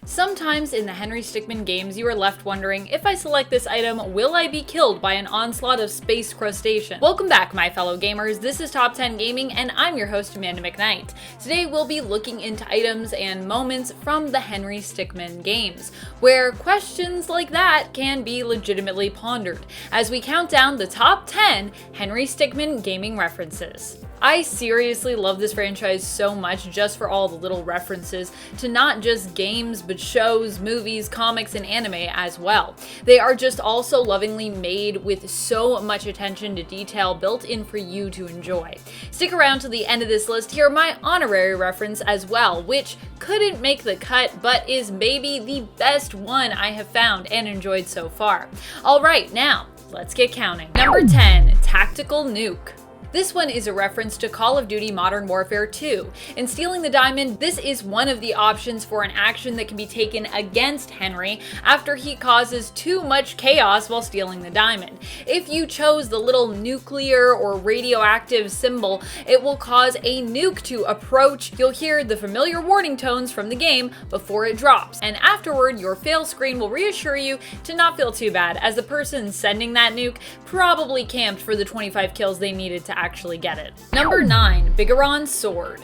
Sometimes in the Henry Stickmin games, you are left wondering, if I select this item, will I be killed by an onslaught of space crustaceans? Welcome back, my fellow gamers. This is Top 10 Gaming, and I'm your host, Amanda McKnight. Today, we'll be looking into items and moments from the Henry Stickmin games, where questions like that can be legitimately pondered, as we count down the top 10 Henry Stickmin Gaming References. I seriously love this franchise so much just for all the little references to not just games, but shows, movies, comics, and anime as well. They are just all so lovingly made with so much attention to detail built in for you to enjoy. Stick around to the end of this list. Here are my honorary reference as well, which couldn't make the cut, but is maybe the best one I have found and enjoyed so far. Alright, now, let's get counting. Number 10, Tactical Nuke. This one is a reference to Call of Duty Modern Warfare 2. In Stealing the Diamond, this is one of the options for an action that can be taken against Henry after he causes too much chaos while stealing the diamond. If you chose the little nuclear or radioactive symbol, it will cause a nuke to approach. You'll hear the familiar warning tones from the game before it drops, and afterward your fail screen will reassure you to not feel too bad, as the person sending that nuke probably camped for the 25 kills they needed to actually get it. Number 9, Bigoron's Sword.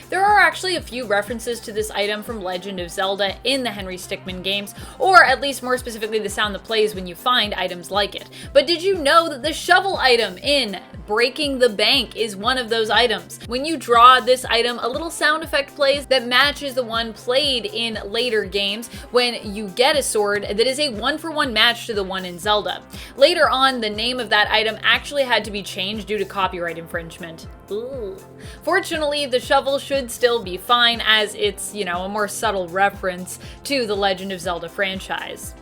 There are actually a few references to this item from Legend of Zelda in the Henry Stickmin games, or at least more specifically the sound that plays when you find items like it. But did you know that the shovel item in Breaking the Bank is one of those items? When you draw this item, a little sound effect plays that matches the one played in later games when you get a sword that is a one-for-one match to the one in Zelda. Later on, the name of that item actually had to be changed due to copyright infringement. Ooh. Fortunately, the shovel should still be fine, as it's, a more subtle reference to the Legend of Zelda franchise.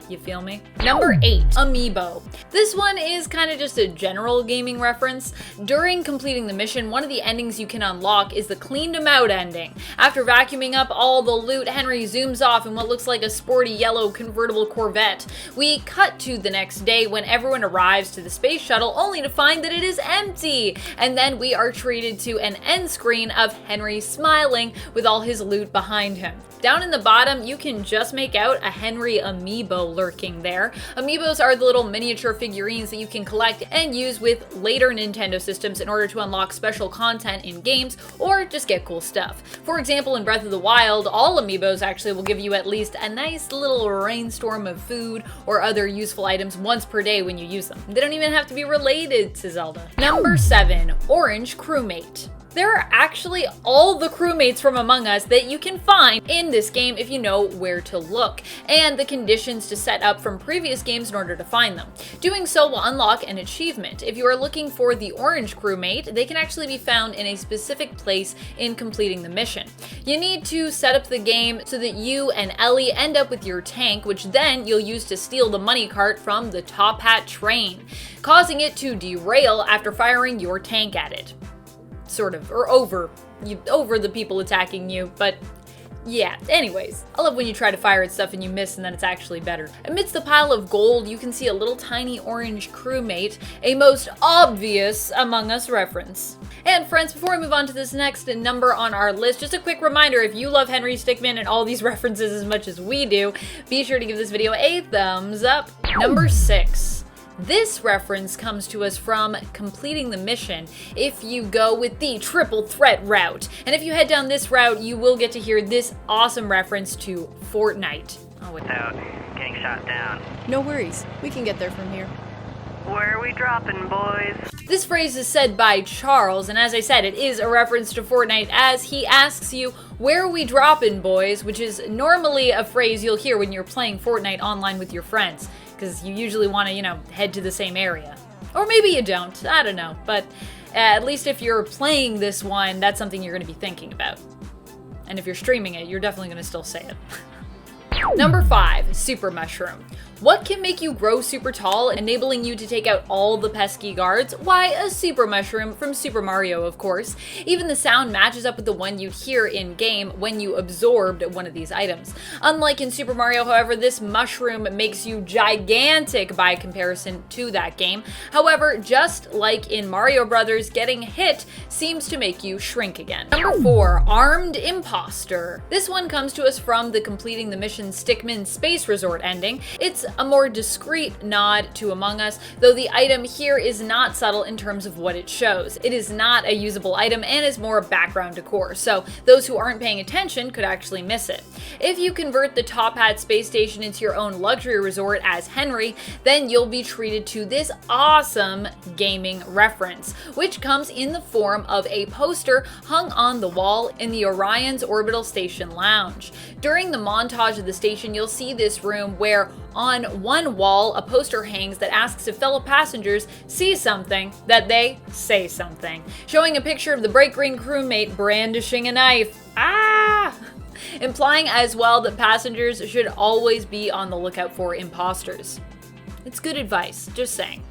You feel me? Number 8, Amiibo. This one is kind of just a general gaming reference. During completing the mission, one of the endings you can unlock is the Cleaned 'em Out ending. After vacuuming up all the loot, Henry zooms off in what looks like a sporty yellow convertible Corvette. We cut to the next day when everyone arrives to the space shuttle only to find that it is empty. And then we are treated to an end screen of Henry smiling with all his loot behind him. Down in the bottom, you can just make out a Henry Amiibo lurking there. Amiibos are the little miniature figurines that you can collect and use with later Nintendo systems in order to unlock special content in games or just get cool stuff. For example, in Breath of the Wild, all Amiibos actually will give you at least a nice little rainstorm of food or other useful items once per day when you use them. They don't even have to be related to Zelda. Number 7, Orange Crewmate. There are actually all the crewmates from Among Us that you can find in this game if you know where to look, and the conditions to set up from previous games in order to find them. Doing so will unlock an achievement. If you are looking for the orange crewmate, they can actually be found in a specific place in completing the mission. You need to set up the game so that you and Ellie end up with your tank, which then you'll use to steal the money cart from the Top Hat train, causing it to derail after firing your tank at it. Sort of, or over the people attacking you, but yeah, anyways. I love when you try to fire at stuff and you miss and then it's actually better. Amidst the pile of gold, you can see a little tiny orange crewmate, a most obvious Among Us reference. And friends, before we move on to this next number on our list, just a quick reminder, if you love Henry Stickmin and all these references as much as we do, be sure to give this video a thumbs up. Number 6. This reference comes to us from completing the mission if you go with the triple threat route. And if you head down this route, you will get to hear this awesome reference to Fortnite. Without getting shot down. No worries, we can get there from here. Where are we dropping, boys? This phrase is said by Charles, and as I said, it is a reference to Fortnite as he asks you, "Where are we dropping, boys?" which is normally a phrase you'll hear when you're playing Fortnite online with your friends, because you usually want to, head to the same area. Or maybe you don't, I don't know, but at least if you're playing this one, that's something you're going to be thinking about. And if you're streaming it, you're definitely going to still say it. Number 5, Super Mushroom. What can make you grow super tall, enabling you to take out all the pesky guards? Why, a super mushroom from Super Mario, of course. Even the sound matches up with the one you'd hear in-game when you absorbed one of these items. Unlike in Super Mario, however, this mushroom makes you gigantic by comparison to that game. However, just like in Mario Brothers, getting hit seems to make you shrink again. Number 4, Armed Imposter. This one comes to us from the completing the mission Stickmin Space Resort ending. It's a more discreet nod to Among Us, though the item here is not subtle in terms of what it shows. It is not a usable item and is more background decor, so those who aren't paying attention could actually miss it. If you convert the Top Hat space station into your own luxury resort as Henry, then you'll be treated to this awesome gaming reference, which comes in the form of a poster hung on the wall in the Orion's Orbital Station Lounge. During the montage of the station, you'll see this room where on one wall a poster hangs that asks if fellow passengers see something, that they say something, showing a picture of the bright green crewmate brandishing a knife. Implying as well that passengers should always be on the lookout for imposters. It's good advice, just saying.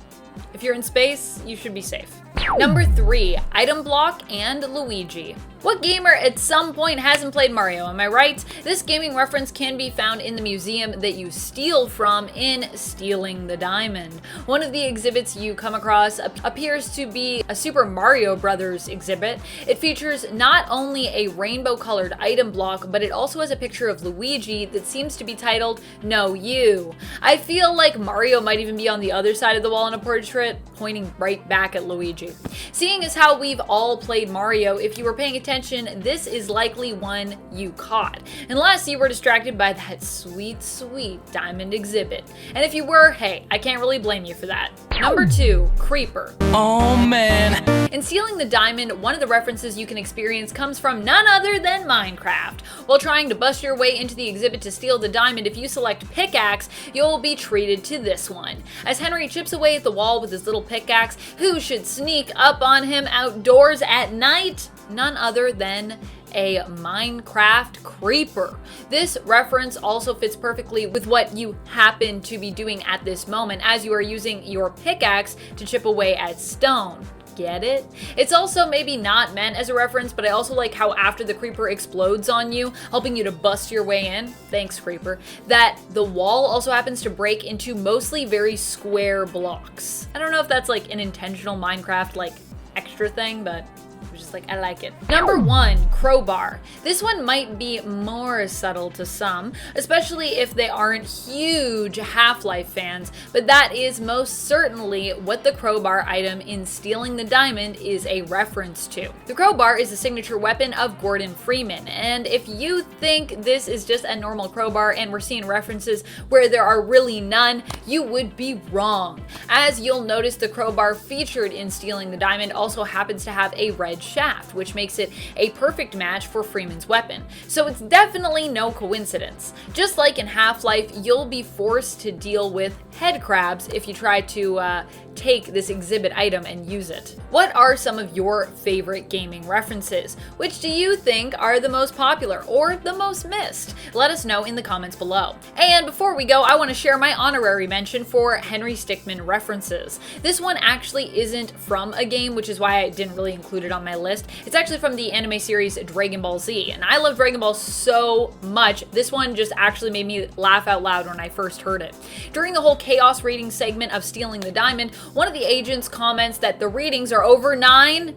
If you're in space, you should be safe. Number 3, Item Block and Luigi. What gamer at some point hasn't played Mario, am I right? This gaming reference can be found in the museum that you steal from in Stealing the Diamond. One of the exhibits you come across appears to be a Super Mario Brothers exhibit. It features not only a rainbow-colored item block, but it also has a picture of Luigi that seems to be titled, "No You." I feel like Mario might even be on the other side of the wall in a portrait, pointing right back at Luigi. Seeing as how we've all played Mario, if you were paying attention, this is likely one you caught, unless you were distracted by that sweet, sweet diamond exhibit. And if you were, hey, I can't really blame you for that. Number 2, Creeper. Oh man. In Stealing the Diamond, one of the references you can experience comes from none other than Minecraft. While trying to bust your way into the exhibit to steal the diamond, if you select Pickaxe, you'll be treated to this one. As Henry chips away at the wall with his little pickaxe, who should sneak up on him outdoors at night? None other than a Minecraft creeper. This reference also fits perfectly with what you happen to be doing at this moment, as you are using your pickaxe to chip away at stone. Get it? It's also maybe not meant as a reference, but I also like how after the creeper explodes on you, helping you to bust your way in, thanks creeper, that the wall also happens to break into mostly very square blocks. I don't know if that's like an intentional Minecraft like extra thing, but it was just like, I like it. Number 1, Crowbar. This one might be more subtle to some, especially if they aren't huge Half-Life fans, but that is most certainly what the crowbar item in Stealing the Diamond is a reference to. The crowbar is the signature weapon of Gordon Freeman, and if you think this is just a normal crowbar and we're seeing references where there are really none, you would be wrong. As you'll notice, the crowbar featured in Stealing the Diamond also happens to have a red shaft, which makes it a perfect match for Freeman's weapon. So it's definitely no coincidence. Just like in Half-Life, you'll be forced to deal with head crabs if you try to take this exhibit item and use it. What are some of your favorite gaming references? Which do you think are the most popular or the most missed? Let us know in the comments below. And before we go, I want to share my honorary mention for Henry Stickmin References. This one actually isn't from a game, which is why I didn't really include it on my list. It's actually from the anime series Dragon Ball Z, and I love Dragon Ball so much. This one just actually made me laugh out loud when I first heard it. During the whole chaos reading segment of Stealing the Diamond, one of the agents comments that the readings are over 9,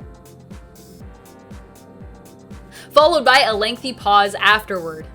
followed by a lengthy pause afterward.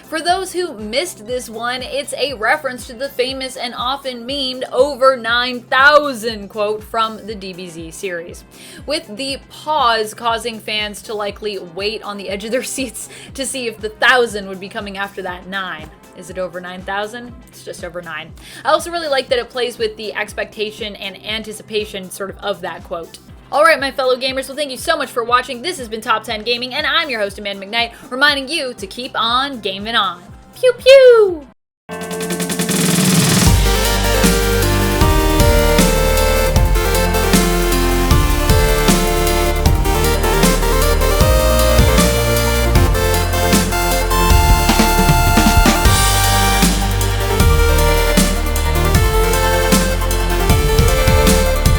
For those who missed this one, it's a reference to the famous and often memed over 9,000 quote from the DBZ series, with the pause causing fans to likely wait on the edge of their seats to see if the 1,000 would be coming after that 9. Is it over 9,000? It's just over 9. I also really like that it plays with the expectation and anticipation sort of that quote. Alright, my fellow gamers, well thank you so much for watching. This has been Top 10 Gaming, and I'm your host, Amanda McKnight, reminding you to keep on gaming on. Pew pew!